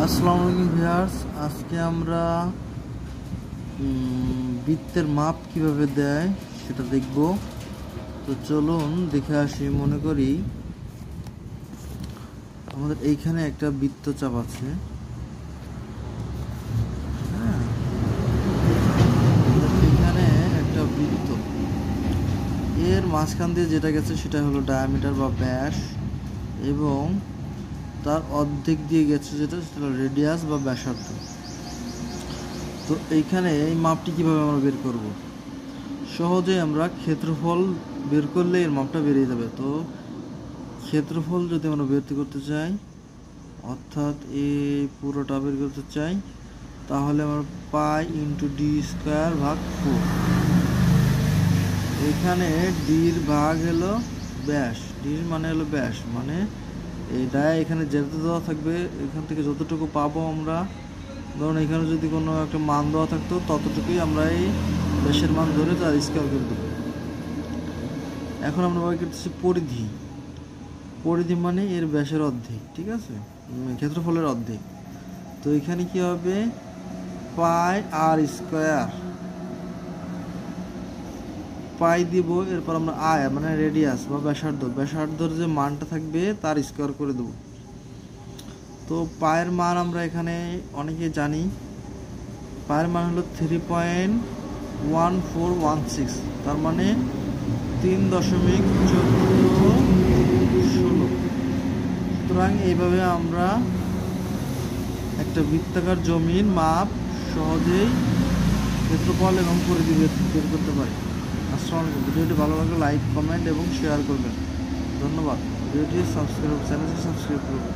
আসসালামু আলাইকুম ভিউয়ার্স, আজকে আমরা বৃত্তের মাপ কিভাবে দেয় সেটা দেখব। তো চলুন দেখে আসি। মনে করি আমাদের এইখানে একটা বৃত্তচাপ আছে। হ্যাঁ, এইখানে একটা বৃত্ত, এর মাঝখান দিয়ে যেটা গেছে সেটা হলো ডায়ামিটার বা ব্যাস, এবং তার অর্ধেক দিয়ে গেছে যেটা সেটা হলো রেডিয়াস বা ব্যাসার্ধ। তো এইখানে এই মাপটি কিভাবে আমরা বের করব? সহজে আমরা ক্ষেত্রফল বের করলে এর মাপটা বেরিয়ে যাবে। তো ক্ষেত্রফল যদি আমরা বের করতে চাই, অর্থাৎ এই পুরোটা বের করতে চাই, তাহলে আমরা পাই ইন্টু ডি স্কোয়ার ভাগ 4। এখানে ডির ভাগ হলো ব্যাস, ডির মানে হলো ব্যাস, মানে এইটা এখানে যেতে দেওয়া থাকবে, এখান থেকে যতটুকু পাবো আমরা, ধরুন এখানে যদি কোনো একটা মান দেওয়া থাকতো ততটুকুই আমরা এই ব্যাসের মান ধরে তার স্কোয়ার করে দেবো। এখন আমরা বের করতেছি পরিধি। পরিধি মানে এর ব্যাসের অর্ধেক, ঠিক আছে, ক্ষেত্রফলের অর্ধেক। তো এখানে কি হবে, পাই আর স্কোয়ার, পাই দিব, এরপর আমরা আয় মানে রেডিয়াস বা ব্যাসার্ধ, ব্যাসার্ধর যে মানটা থাকবে তার স্কোয়ার করে দেব। তো পায়ের মান আমরা এখানে অনেকে জানি, পায়ের মান হলো 3.1416, তার মানে 3.1416। সুতরাং এইভাবে আমরা একটা বৃত্তাকার জমির মাপ সহজেই ক্ষেত্রফল এবং পরিধি বের করতে পারি। আসসালামু আলাইকুম। ভিডিওটি ভালো লাগলে লাইক, কমেন্ট এবং শেয়ার করবেন। ধন্যবাদ। ভিডিওটি চ্যানেলটি সাবস্ক্রাইব করবেন।